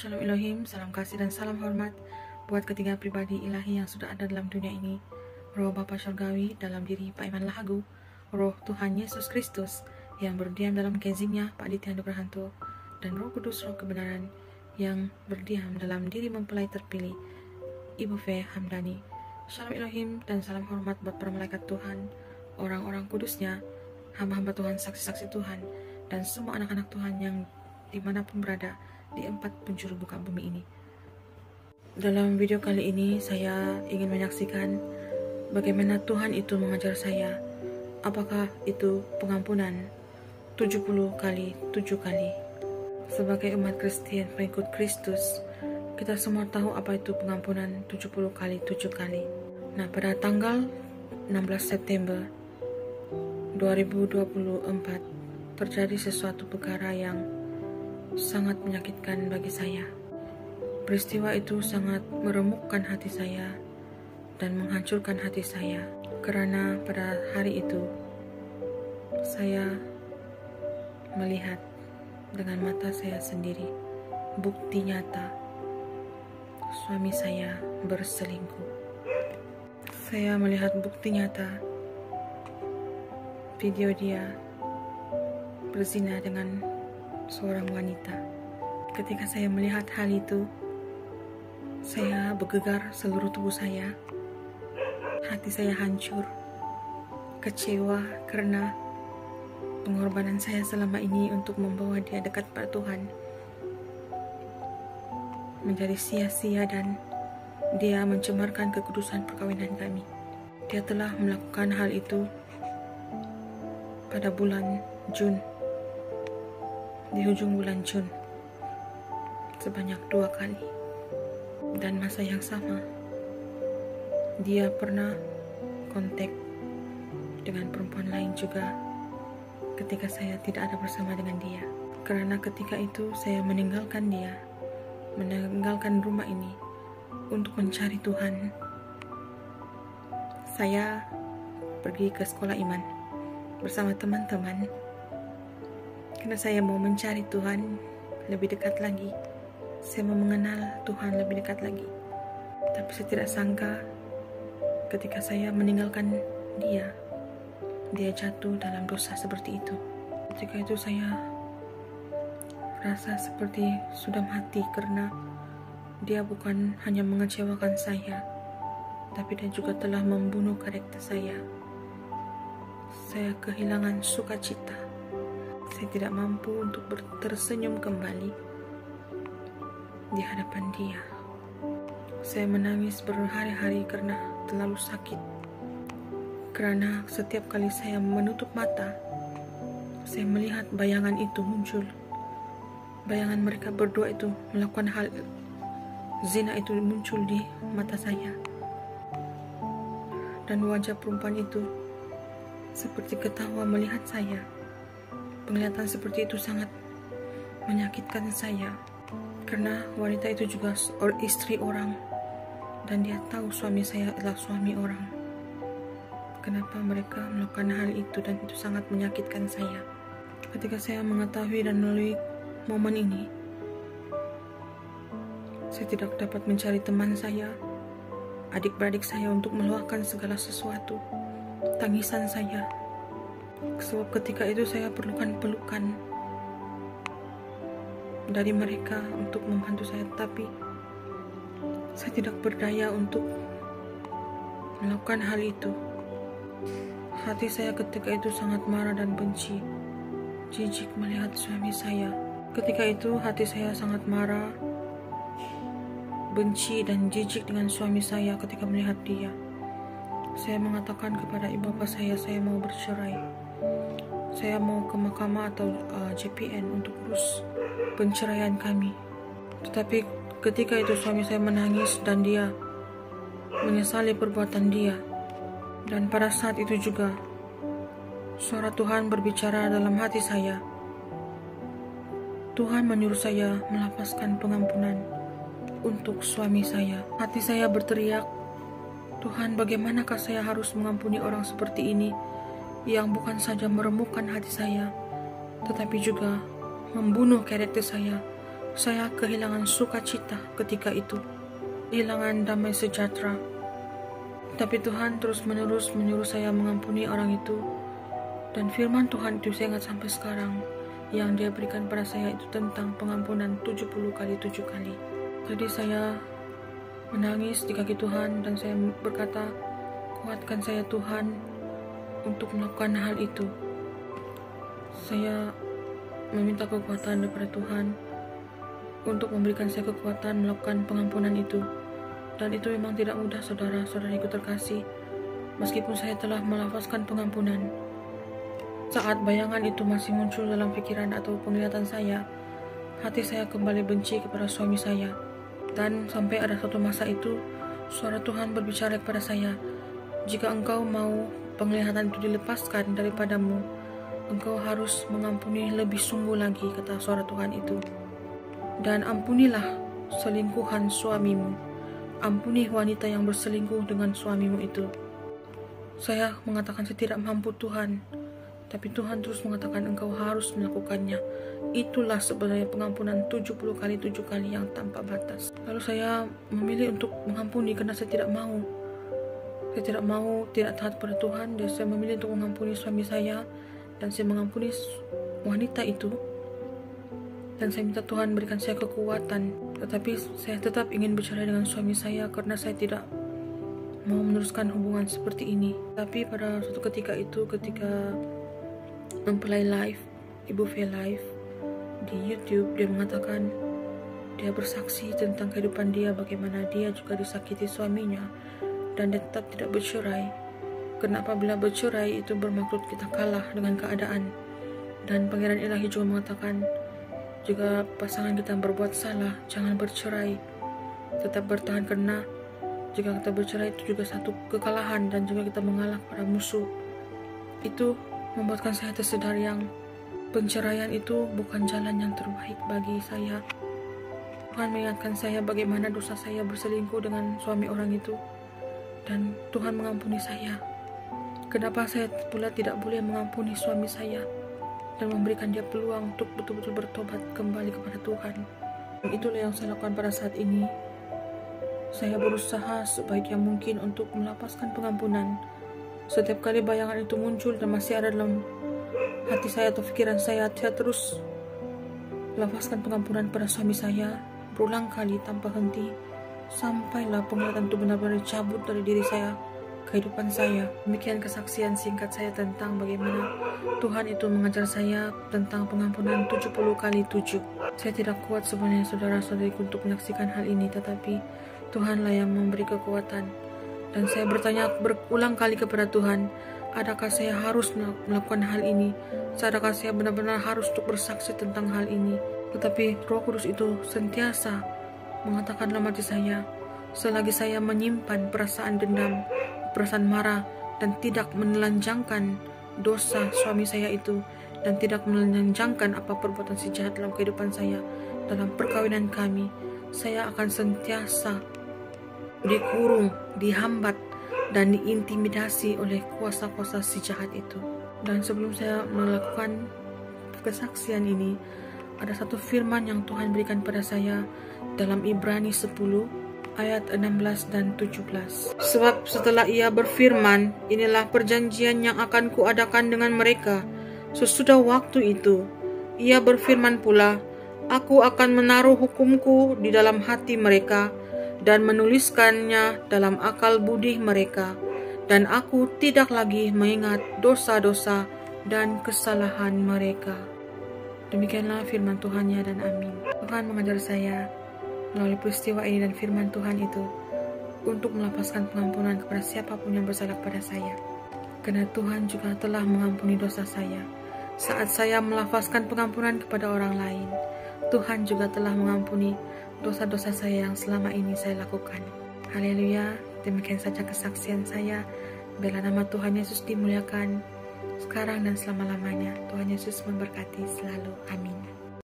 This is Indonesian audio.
Shalom Elohim, salam kasih dan salam hormat buat ketiga pribadi ilahi yang sudah ada dalam dunia ini. Roh Bapa Surgawi dalam diri Pak Iman Lahagu, Roh Tuhan Yesus Kristus yang berdiam dalam kezimnya Pak Ditya Nugrahanto, dan Roh Kudus Roh Kebenaran yang berdiam dalam diri mempelai terpilih Ibu V. Hamdani. Shalom Elohim dan salam hormat buat para malaikat Tuhan, orang-orang kudusnya, hamba-hamba Tuhan, saksi-saksi Tuhan, dan semua anak-anak Tuhan yang dimanapun berada di 4 penjuru buka bumi ini. Dalam video kali ini saya ingin menyaksikan bagaimana Tuhan itu mengajar saya. Apakah itu pengampunan 70 kali 7 kali? Sebagai umat Kristen pengikut Kristus, kita semua tahu apa itu pengampunan 70 kali 7 kali. Nah, pada tanggal 16 September 2024 terjadi sesuatu perkara yang sangat menyakitkan bagi saya. Peristiwa itu sangat meremukkan hati saya dan menghancurkan hati saya, karena pada hari itu saya melihat dengan mata saya sendiri bukti nyata suami saya berselingkuh. Saya melihat bukti nyata video dia berzina dengan seorang wanita. Ketika saya melihat hal itu, saya bergegar seluruh tubuh saya. Hati saya hancur, kecewa karena pengorbanan saya selama ini untuk membawa dia dekat pada Tuhan menjadi sia-sia, dan dia mencemarkan kekudusan perkawinan kami. Dia telah melakukan hal itu pada bulan Jun, di ujung bulan Jun, sebanyak 2 kali. Dan masa yang sama, dia pernah kontak dengan perempuan lain juga ketika saya tidak ada bersama dengan dia. Karena ketika itu saya meninggalkan dia, meninggalkan rumah ini untuk mencari Tuhan. Saya pergi ke sekolah iman bersama teman-teman karena saya mau mencari Tuhan lebih dekat lagi. Saya mau mengenal Tuhan lebih dekat lagi. Tapi saya tidak sangka ketika saya meninggalkan dia jatuh dalam dosa seperti itu. Ketika itu saya rasa seperti sudah mati, karena dia bukan hanya mengecewakan saya, tapi dia juga telah membunuh karakter saya. Saya kehilangan sukacita. Saya tidak mampu untuk tersenyum kembali di hadapan dia. Saya menangis berhari-hari karena terlalu sakit. Karena setiap kali saya menutup mata, saya melihat bayangan itu muncul. Bayangan mereka berdua itu melakukan hal zina itu muncul di mata saya. Dan wajah perempuan itu seperti ketawa melihat saya. Penglihatan seperti itu sangat menyakitkan saya, karena wanita itu juga istri orang, dan dia tahu suami saya adalah suami orang. Kenapa mereka melakukan hal itu, dan itu sangat menyakitkan saya. Ketika saya mengetahui dan melalui momen ini, saya tidak dapat mencari teman saya, adik-beradik saya untuk meluahkan segala sesuatu, tangisan saya. Sebab ketika itu saya perlukan pelukan dari mereka untuk membantu saya, tapi saya tidak berdaya untuk melakukan hal itu. Hati saya ketika itu sangat marah dan benci, jijik melihat suami saya. Ketika itu hati saya sangat marah, benci dan jijik dengan suami saya ketika melihat dia. Saya mengatakan kepada ibu bapak saya mau bercerai. Saya mau ke mahkamah atau JPN untuk urus penceraian kami. Tetapi ketika itu suami saya menangis dan dia menyesali perbuatan dia. Dan pada saat itu juga suara Tuhan berbicara dalam hati saya. Tuhan menyuruh saya melapaskan pengampunan untuk suami saya. Hati saya berteriak, Tuhan, bagaimanakah saya harus mengampuni orang seperti ini yang bukan saja meremukkan hati saya, tetapi juga membunuh karakter saya, saya kehilangan sukacita ketika itu, kehilangan damai sejahtera. Tapi Tuhan terus-menerus menyuruh saya mengampuni orang itu, dan firman Tuhan itu saya ingat sampai sekarang, yang Dia berikan pada saya itu tentang pengampunan 70 kali 7 kali. Jadi saya menangis di kaki Tuhan dan saya berkata, kuatkan saya Tuhan untuk melakukan hal itu. Saya meminta kekuatan daripada Tuhan untuk memberikan saya kekuatan melakukan pengampunan itu. Dan itu memang tidak mudah, saudara-saudariku terkasih. Meskipun saya telah melafazkan pengampunan, saat bayangan itu masih muncul dalam pikiran atau penglihatan saya, hati saya kembali benci kepada suami saya. Dan sampai ada suatu masa itu, suara Tuhan berbicara kepada saya, jika engkau mau penglihatan itu dilepaskan daripadamu, engkau harus mengampuni lebih sungguh lagi, kata suara Tuhan itu. Dan ampunilah selingkuhan suamimu. Ampuni wanita yang berselingkuh dengan suamimu itu. Saya mengatakan saya tidak mampu Tuhan, tapi Tuhan terus mengatakan engkau harus melakukannya. Itulah sebenarnya pengampunan 70 kali 7 kali yang tanpa batas. Lalu saya memilih untuk mengampuni karena saya tidak mau. Saya tidak mau tidak taat pada Tuhan, dan saya memilih untuk mengampuni suami saya, dan saya mengampuni wanita itu. Dan saya minta Tuhan berikan saya kekuatan. Tetapi saya tetap ingin bercerai dengan suami saya karena saya tidak mau meneruskan hubungan seperti ini. Tapi pada suatu ketika itu, ketika mempelai live, Ibu V live di YouTube, dia mengatakan, dia bersaksi tentang kehidupan dia, bagaimana dia juga disakiti suaminya, dan dia tetap tidak bercerai. Kenapa bila bercerai itu bermaksud kita kalah dengan keadaan. Dan Pangeran Ilahi juga mengatakan, jika pasangan kita berbuat salah, jangan bercerai, tetap bertahan, karena jika kita bercerai itu juga satu kekalahan dan juga kita mengalah pada musuh. Itu membuatkan saya tersadar yang penceraian itu bukan jalan yang terbaik bagi saya. Tuhan mengingatkan saya bagaimana dosa saya berselingkuh dengan suami orang itu, dan Tuhan mengampuni saya. Kenapa saya pula tidak boleh mengampuni suami saya dan memberikan dia peluang untuk betul-betul bertobat kembali kepada Tuhan? Dan itulah yang saya lakukan pada saat ini. Saya berusaha sebaik yang mungkin untuk melapaskan pengampunan. Setiap kali bayangan itu muncul dan masih ada dalam hati saya atau pikiran saya terus lapaskan pengampunan pada suami saya berulang kali tanpa henti, sampailah penglihatan itu benar-benar dicabut dari diri saya, kehidupan saya. Demikian kesaksian singkat saya tentang bagaimana Tuhan itu mengajar saya tentang pengampunan 70 kali 7. Saya tidak kuat sebenarnya, saudara-saudariku, untuk menyaksikan hal ini, tetapi Tuhanlah yang memberi kekuatan. Dan saya bertanya berulang kali kepada Tuhan, adakah saya harus melakukan hal ini? Adakah saya benar-benar harus untuk bersaksi tentang hal ini? Tetapi Roh Kudus itu sentiasa mengatakan dalam hati saya, selagi saya menyimpan perasaan dendam, perasaan marah, dan tidak menelanjangkan dosa suami saya itu, dan tidak menelanjangkan apa perbuatan si jahat dalam kehidupan saya, dalam perkawinan kami, saya akan sentiasa dikurung, dihambat, dan diintimidasi oleh kuasa-kuasa si jahat itu. Dan sebelum saya melakukan kesaksian ini, ada satu firman yang Tuhan berikan pada saya dalam Ibrani 10 ayat 16 dan 17. Sebab setelah ia berfirman, inilah perjanjian yang akan kuadakan dengan mereka sesudah waktu itu. Ia berfirman pula, aku akan menaruh hukumku di dalam hati mereka dan menuliskannya dalam akal budi mereka, dan aku tidak lagi mengingat dosa-dosa dan kesalahan mereka. Demikianlah firman Tuhan, ya dan amin. Tuhan mengajar saya melalui peristiwa ini dan firman Tuhan itu untuk melapaskan pengampunan kepada siapapun yang bersalah kepada saya. Karena Tuhan juga telah mengampuni dosa saya. Saat saya melafazkan pengampunan kepada orang lain, Tuhan juga telah mengampuni dosa-dosa saya yang selama ini saya lakukan. Haleluya, demikian saja kesaksian saya. Biarlah nama Tuhan Yesus dimuliakan sekarang dan selama-lamanya. Tuhan Yesus memberkati selalu. Amin.